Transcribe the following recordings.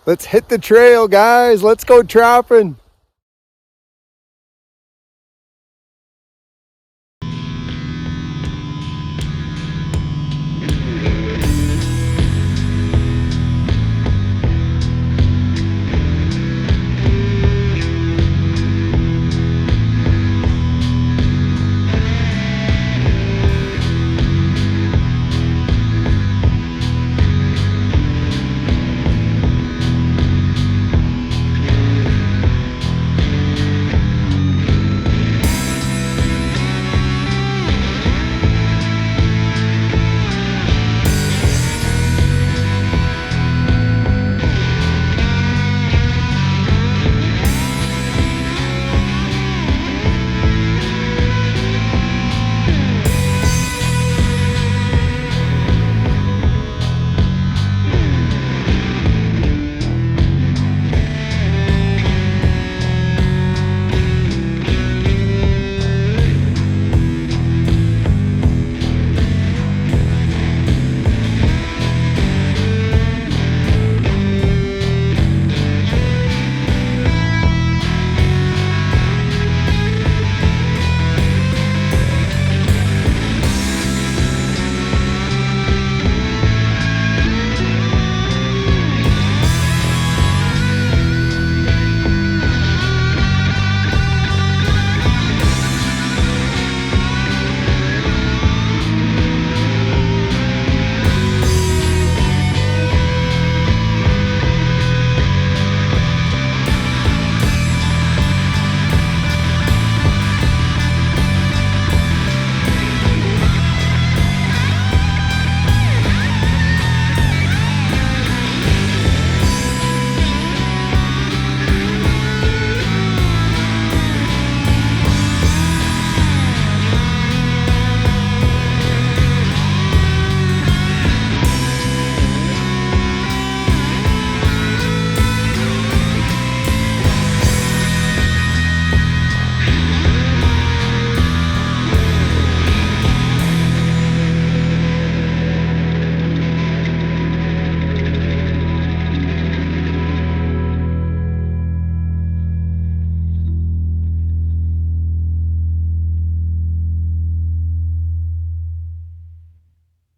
Let's hit the trail, guys. Let's go trapping.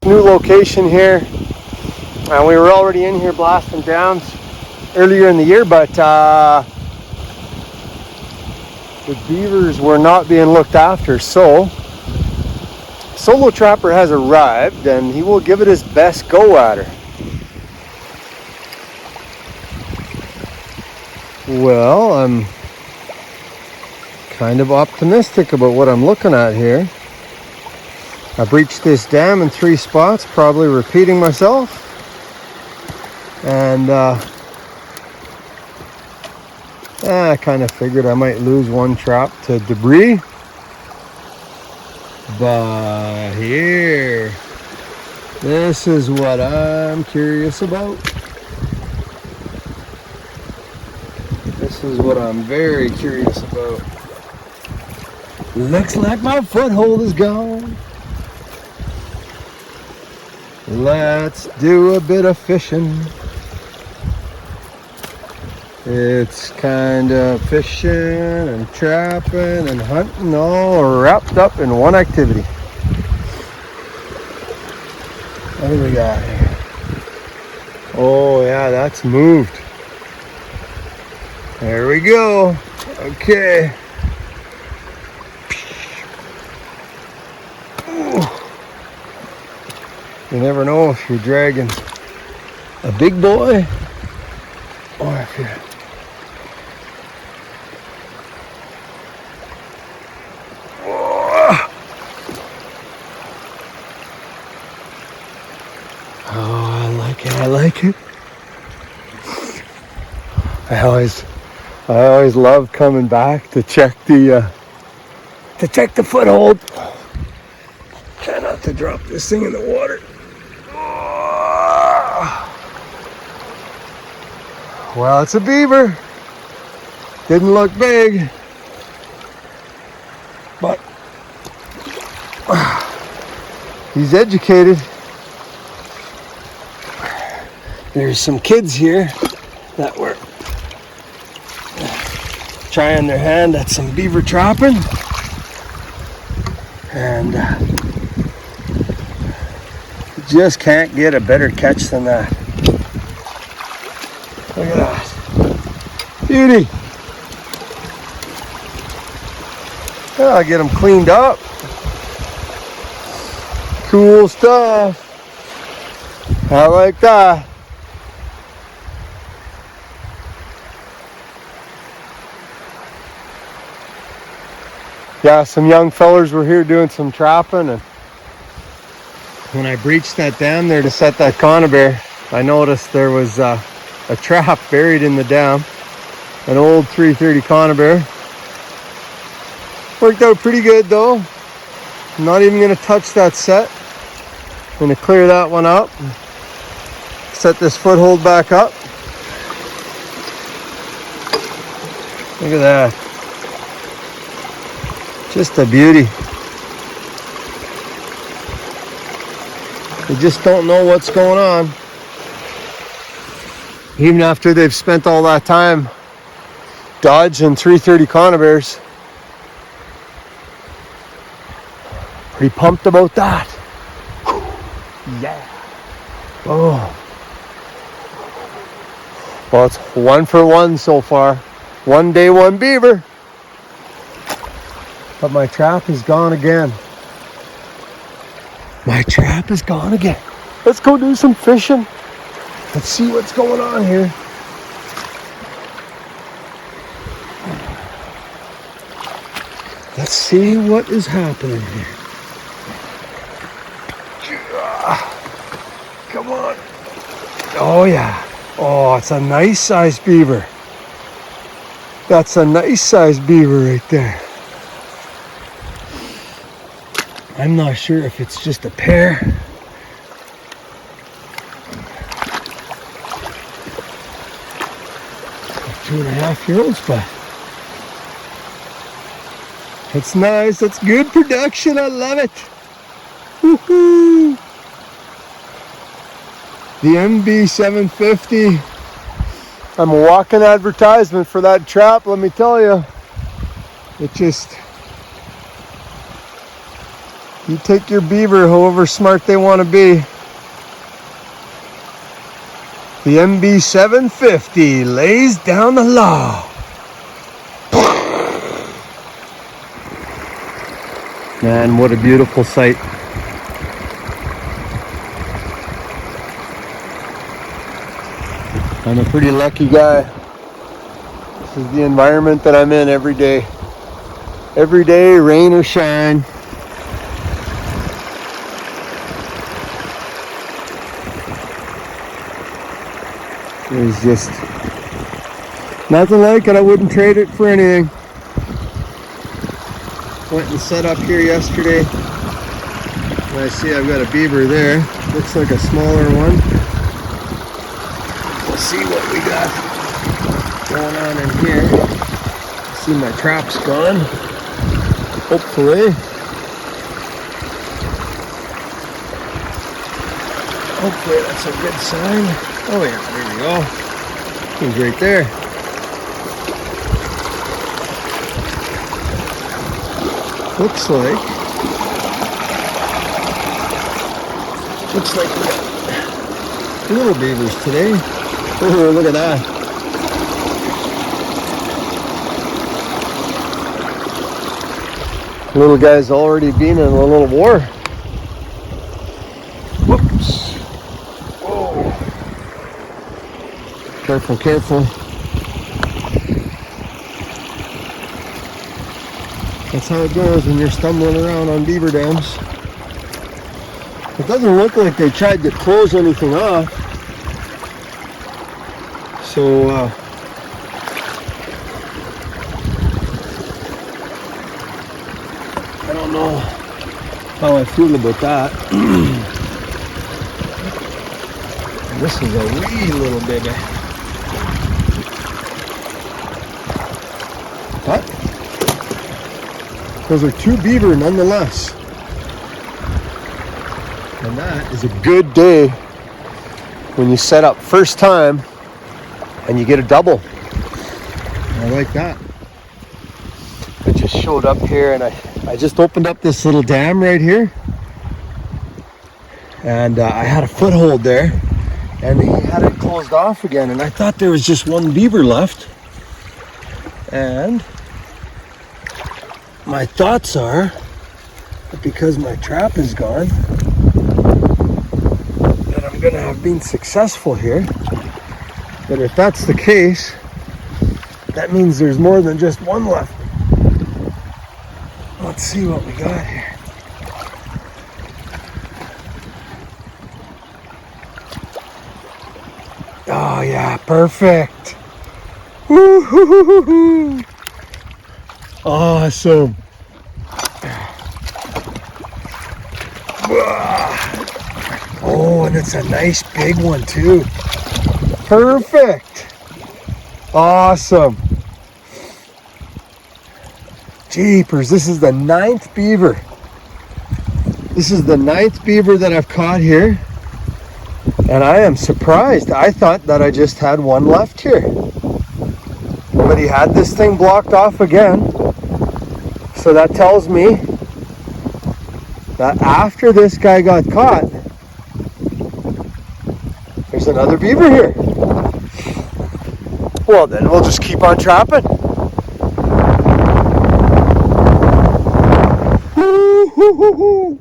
New location here, and we were already in here blasting dams earlier in the year, but the beavers were not being looked after, so Solotrapper has arrived and he will give it his best go at her. Well, I'm kind of optimistic about what I'm looking at here. I breached this dam in 3 spots, probably repeating myself. And I kind of figured I might lose one trap to debris. But here, this is what I'm curious about. This is what I'm very curious about. Looks like my foothold is gone. Let's do a bit of fishing. It's kind of fishing and trapping and hunting all wrapped up in one activity. What do we got here? Oh yeah, that's moved. There we go. Okay. You never know if you're dragging a big boy or if you're I like it. I always love coming back to check the foothold. Try not to drop this thing in the water. Well, it's a beaver. Didn't look big, but he's educated. There's some kids here that were trying their hand at some beaver trapping, and just can't get a better catch than that. Look at that. Beauty. I'll get them cleaned up. Cool stuff. I like that. Yeah, some young fellers were here doing some trapping, and when I breached that dam there to set that conibear, I noticed there was a trap buried in the dam, an old 330 conibear. Worked out pretty good though. I'm not even going to touch that set. I'm going to clear that one up, set this foothold back up. Look at that. Just a beauty. They just don't know what's going on. Even after they've spent all that time dodging 330 conibears. Pretty pumped about that. Yeah. Oh. Well, it's 1 for 1 so far. 1 day, 1 beaver. But my trap is gone again. My trap is gone again. Let's go do some fishing. Let's see what's going on here. Let's see what is happening here. Come on. Oh yeah. Oh, it's a nice sized beaver. That's a nice sized beaver right there. I'm not sure if it's just a pair. Of 2.5-year-olds, but it's nice. That's good production. I love it. Woohoo! The MB750. I'm a walking advertisement for that trap, let me tell you. It just, you take your beaver however smart they want to be. The MB750 lays down the law. Man, what a beautiful sight. I'm a pretty lucky guy. This is the environment that I'm in every day. Every day, rain or shine. There's just nothing like it. I wouldn't trade it for anything. Went and set up here yesterday. And I see I've got a beaver there. Looks like a smaller one. We'll see what we got going on in here. See, my trap's gone. Hopefully. Hopefully that's a good sign. Oh yeah, there we go. He's right there. Looks like we got little beavers today. Oh, look at that. Little guy's already been in a little war. Whoops. Whoa. Careful, careful. That's how it goes when you're stumbling around on beaver dams. It doesn't look like they tried to close anything off. So, I don't know how I feel about that. This is a wee little baby. But those are 2 beaver nonetheless. And that is a good day when you set up first time and you get a double. I like that. I just showed up here and I just opened up this little dam right here, and I had a foothold there, and he had it closed off again, and I thought there was just one beaver left, and my thoughts are that because my trap is gone, that I'm gonna have been successful here. But if that's the case, that means there's more than just one left. Let's see what we got here. Oh yeah, perfect. Woo-hoo-hoo-hoo-hoo. Awesome. Oh, and it's a nice big one too. Perfect. Awesome. Jeepers, this is the 9th beaver. This is the 9th beaver that I've caught here. And I am surprised. I thought that I just had one left here. But he had this thing blocked off again. So that tells me that after this guy got caught, there's another beaver here. Well, then we'll just keep on trapping. Woo-hoo-hoo-hoo.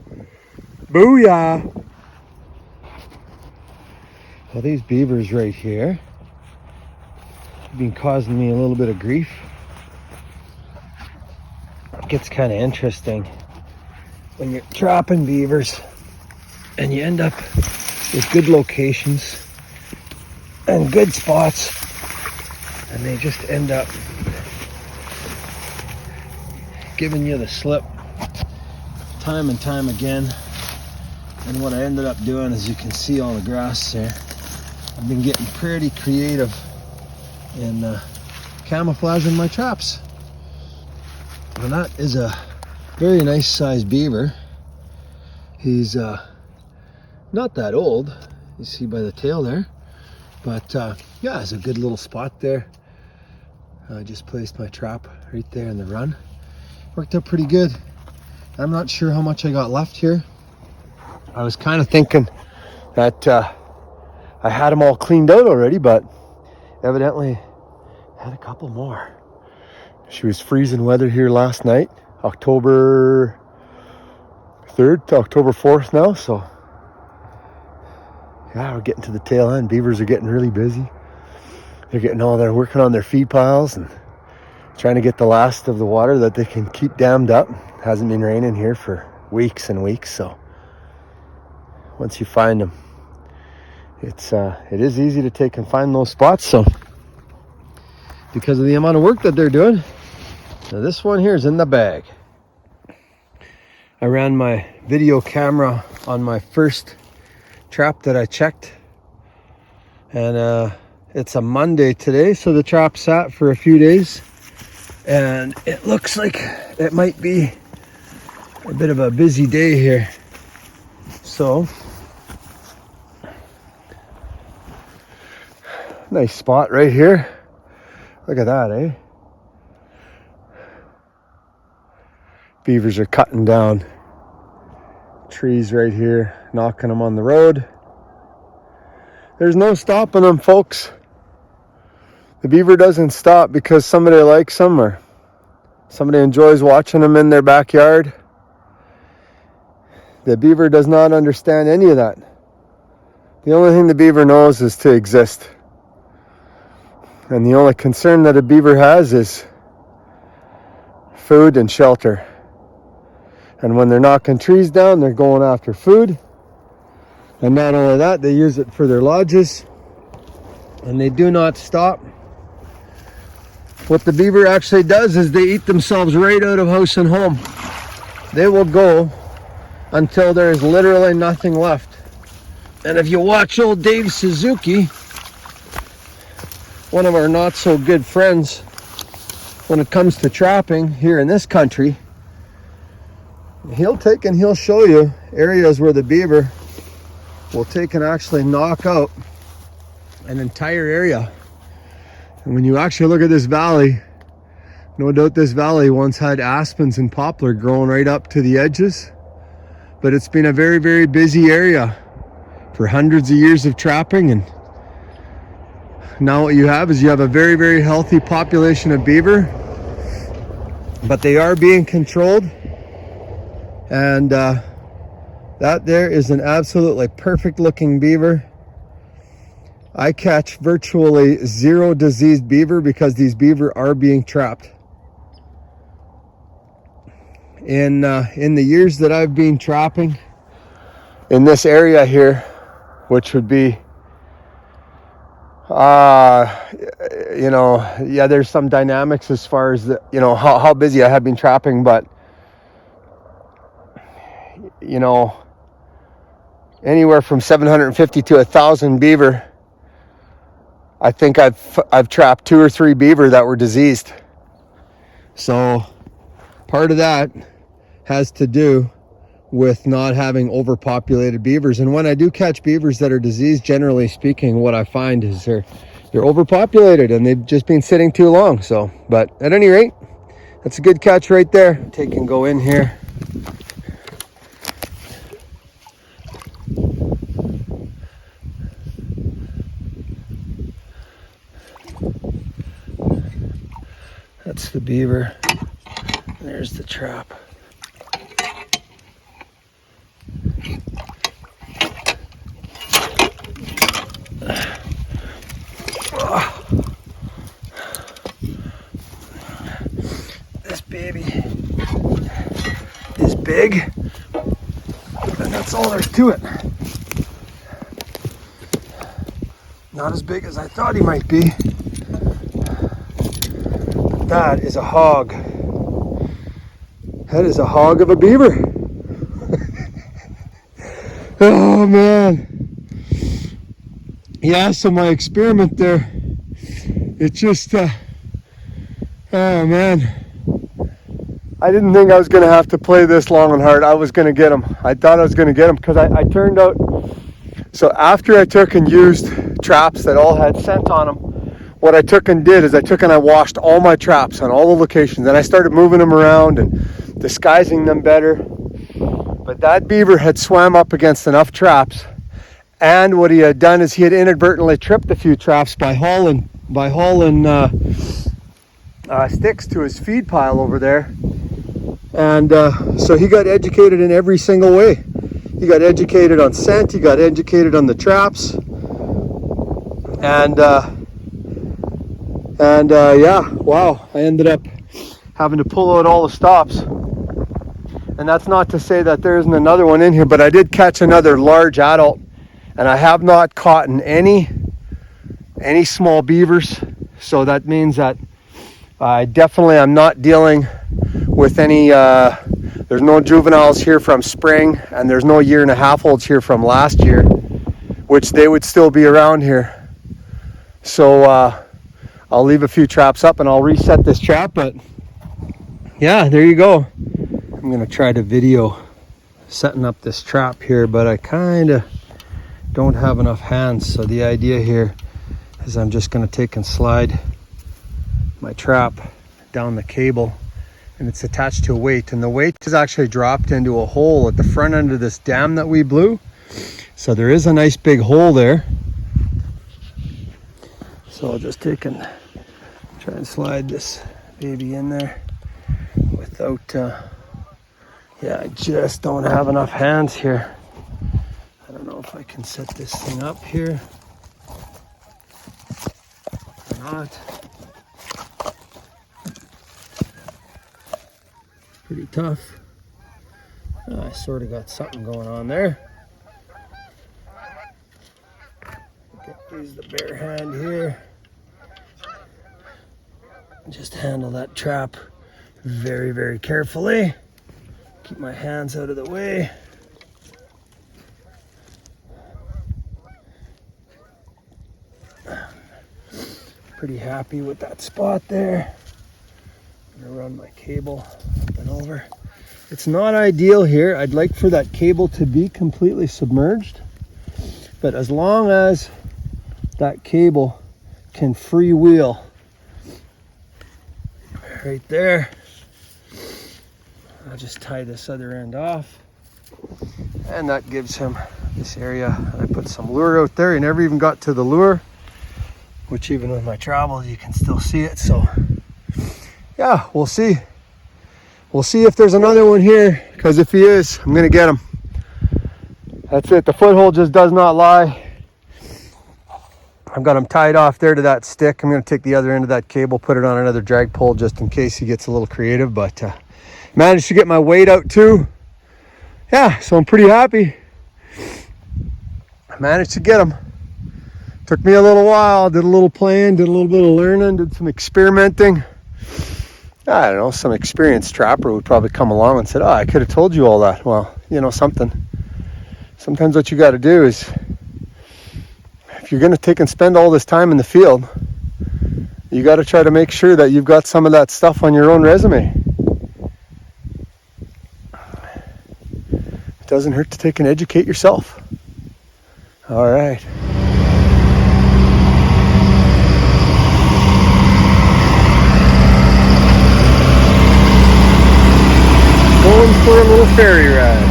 Booyah. Well, these beavers right here have been causing me a little bit of grief. It gets kind of interesting when you're trapping beavers and you end up with good locations and good spots, and they just end up giving you the slip time and time again. And what I ended up doing, as you can see all the grass there, I've been getting pretty creative in camouflaging my traps. And that is a very nice sized beaver. He's not that old, you see by the tail there, but yeah, it's a good little spot there. I just placed my trap right there in the run. Worked out pretty good. I'm not sure how much I got left here. I was kind of thinking that I had them all cleaned out already, but evidently I had a couple more. She was freezing weather here last night, October 3rd to October 4th now, so yeah, we're getting to the tail end. Beavers are getting really busy. They're working on their feed piles and trying to get the last of the water that they can keep dammed up. Hasn't been raining here for weeks and weeks, so once you find them, it is easy to take and find those spots. So because of the amount of work that they're doing, now this one here is in the bag. I ran my video camera on my first trap that I checked, and it's a Monday today, so the trap sat for a few days, and it looks like it might be a bit of a busy day here. So nice spot right here. Look at that, eh? Beavers are cutting down trees right here, knocking them on the road. There's no stopping them, folks. The beaver doesn't stop because somebody likes them or somebody enjoys watching them in their backyard. The beaver does not understand any of that. The only thing the beaver knows is to exist. And the only concern that a beaver has is food and shelter. And when they're knocking trees down, they're going after food. And not only that, they use it for their lodges. And they do not stop. What the beaver actually does is they eat themselves right out of house and home. They will go until there is literally nothing left. And if you watch old Dave Suzuki, one of our not so good friends when it comes to trapping here in this country, he'll take and he'll show you areas where the beaver will take and actually knock out an entire area And when you actually look at this valley, no doubt this valley once had aspens and poplar growing right up to the edges, but it's been a very, very busy area for hundreds of years of trapping, and now what you have is you have a very, very healthy population of beaver, but they are being controlled, and that there is an absolutely perfect looking beaver. I catch virtually zero diseased beaver because these beaver are being trapped. In the years that I've been trapping in this area here, which would be, you know, yeah, there's some dynamics as far as how busy I have been trapping, but you know, anywhere from 750 to 1,000 beaver. I think I've trapped 2 or 3 beaver that were diseased. So part of that has to do with not having overpopulated beavers. And when I do catch beavers that are diseased, generally speaking, what I find is they're overpopulated and they've just been sitting too long. So, but at any rate, that's a good catch right there. Take and go in here. That's the beaver. There's the trap. This baby is big, and that's all there's to it. Not as big as I thought he might be. That is a hog. That is a hog of a beaver. Oh man. Yeah, so my experiment there, it just, oh man. I didn't think I was going to have to play this long and hard. I was going to get him. I thought I was going to get him because I turned out, so after I took and used traps that all had scent on them, what I took and did is I washed all my traps on all the locations, and I started moving them around and disguising them better. But that beaver had swam up against enough traps, and what he had done is he had inadvertently tripped a few traps by hauling sticks to his feed pile over there. And so he got educated in every single way. He got educated on scent, he got educated on the traps, and yeah, wow, I ended up having to pull out all the stops. And that's not to say that there isn't another one in here, but I did catch another large adult, and I have not caught any small beavers. So that means that I definitely am not dealing with any, there's no juveniles here from spring, and there's no 1.5 year olds here from last year, which they would still be around here. So I'll leave a few traps up and I'll reset this trap, but yeah, there you go. I'm gonna try to video setting up this trap here, but I kind of don't have enough hands. So the idea here is I'm just gonna take and slide my trap down the cable, and it's attached to a weight, and the weight is actually dropped into a hole at the front end of this dam that we blew. So there is a nice big hole there. So I'll just take and try and slide this baby in there without, yeah, I just don't have enough hands here. I don't know if I can set this thing up here or not. Pretty tough. I sort of got something going on there. Use the bare hand here. Just handle that trap very, very carefully. Keep my hands out of the way. Pretty happy with that spot there. I'm gonna run my cable up and over. It's not ideal here. I'd like for that cable to be completely submerged, but as long as that cable can freewheel right there. I'll just tie this other end off. And that gives him this area. I put some lure out there. He never even got to the lure, which even with my travels, you can still see it. So yeah, we'll see. We'll see if there's another one here, because if he is, I'm gonna get him. That's it, the foothold just does not lie. I've got him tied off there to that stick. I'm gonna take the other end of that cable, put it on another drag pole just in case he gets a little creative, but managed to get my weight out too. Yeah, so I'm pretty happy. I managed to get him. Took me a little while, did a little playing, did a little bit of learning, did some experimenting. I don't know, some experienced trapper would probably come along and said, oh, I could have told you all that. Well, you know something. Sometimes what you got to do is, if you're going to take and spend all this time in the field, you got to try to make sure that you've got some of that stuff on your own resume. It doesn't hurt to take and educate yourself. All right. Going for a little ferry ride.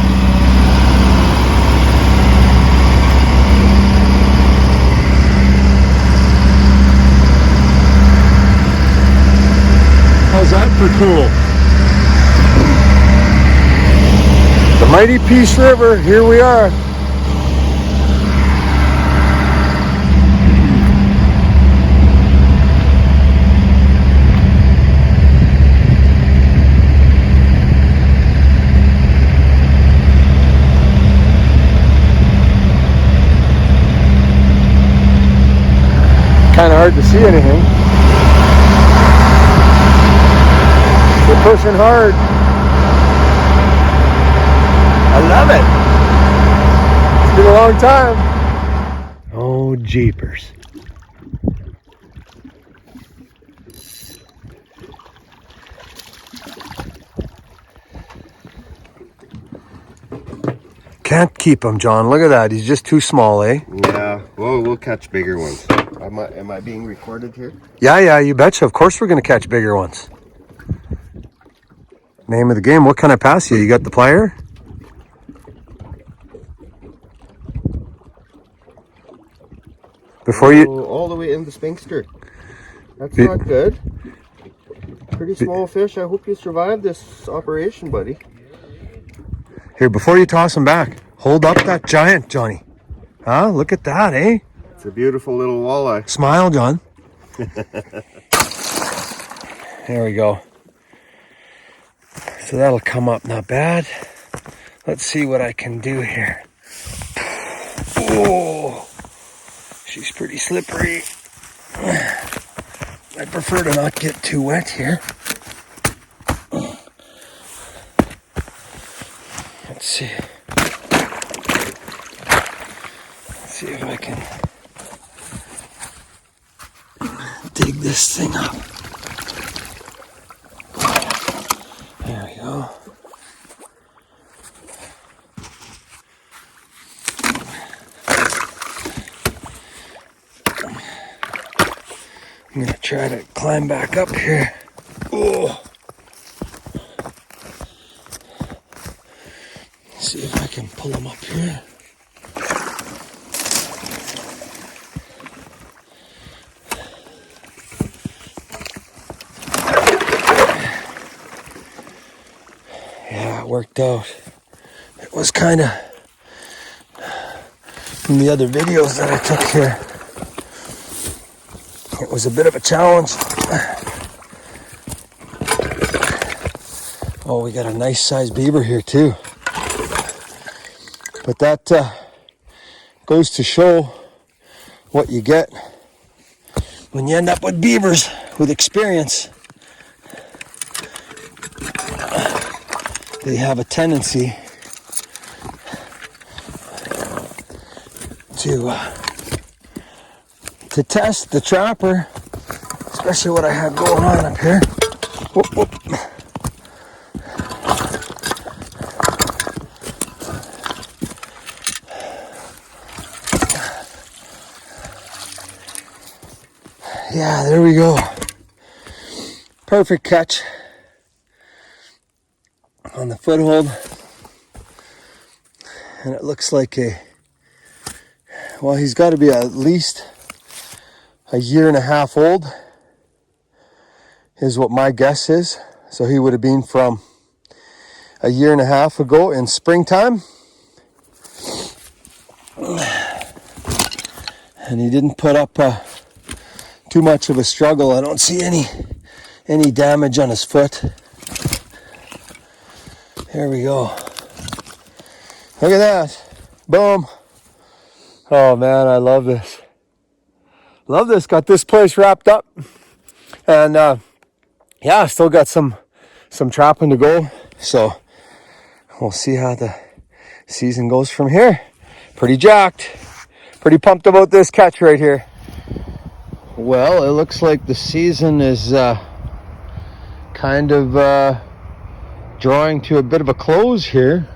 How's that for cool? The mighty Peace River, here we are. Kind of hard to see anything. We're pushing hard. I love it. It's been a long time. Oh, jeepers. Can't keep him, John. Look at that. He's just too small, eh? Yeah. Well, we'll catch bigger ones. Am I being recorded here? Yeah, you betcha. Of course we're going to catch bigger ones. Name of the game. What can I pass you? You got the plier? Before you... all the way in the spinkster. That's not good. Pretty small fish. I hope you survive this operation, buddy. Here, before you toss him back, hold up that giant, Johnny. Huh? Look at that, eh? It's a beautiful little walleye. Smile, John. There we go. So that'll come up not bad. Let's see what I can do here. Oh, she's pretty slippery. I prefer to not get too wet here. Let's see. Let's see if I can dig this thing up. There we go. I'm gonna try to climb back up here. Oh. See if I can pull them up here. Yeah, it worked out. It was kind of from the other videos that I took here. It was a bit of a challenge. Oh, we got a nice sized beaver here too. But that goes to show what you get when you end up with beavers with experience. They have a tendency to test the trapper, especially what I have going on up here. Whoop, whoop. Yeah, there we go. Perfect catch on the foothold. And it looks like well, he's got to be at least a year and a half old, is what my guess is. So he would have been from a year and a half ago in springtime. And he didn't put up too much of a struggle. I don't see any damage on his foot. Here we go. Look at that. Boom. Oh man, I love this. Love this. Got this place wrapped up. And yeah, still got some trapping to go. So we'll see how the season goes from here. Pretty jacked. Pretty pumped about this catch right here. Well, it looks like the season is kind of drawing to a bit of a close here.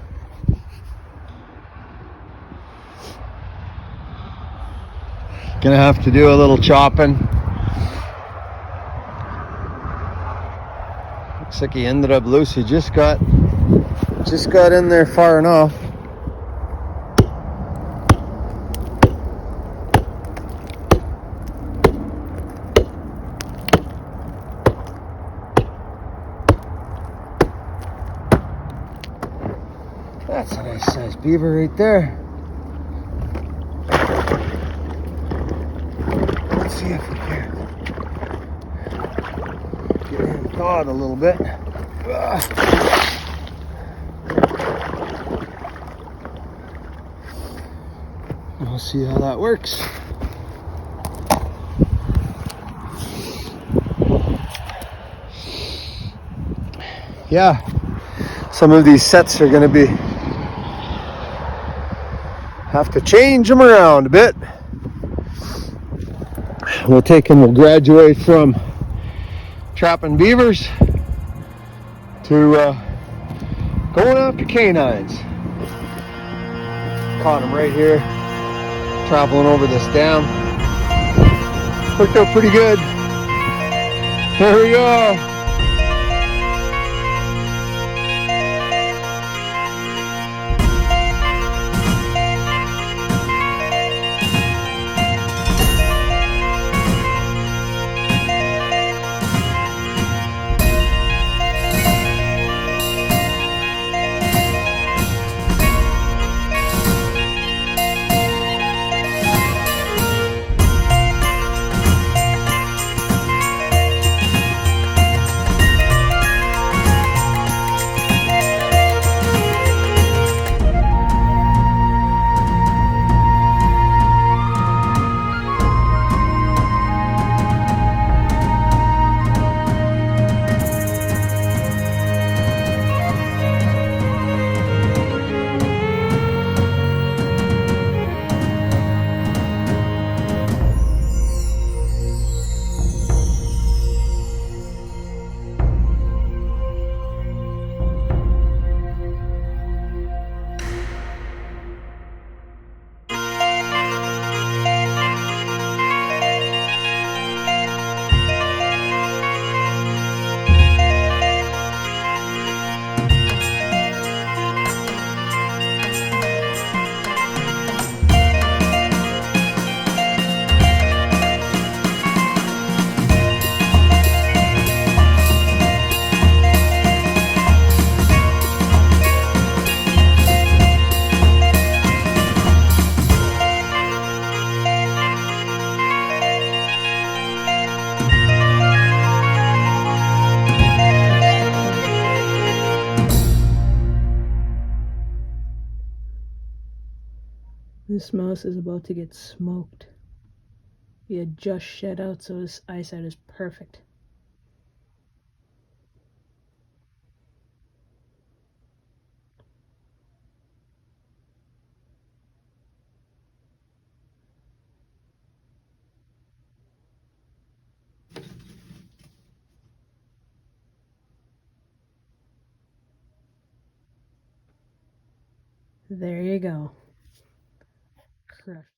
Gonna have to do a little chopping. Looks like he ended up loose. He just got in there far enough. That's a nice sized beaver right there. Let's see if we can get him caught a little bit. We'll see how that works. Yeah, some of these sets are going to have to change them around a bit. We'll graduate from trapping beavers to going after canines. Caught him right here, traveling over this dam. Worked out pretty good. There we go. This mouse is about to get smoked. He had just shed out, so his eyesight is perfect. There you go. Crushed.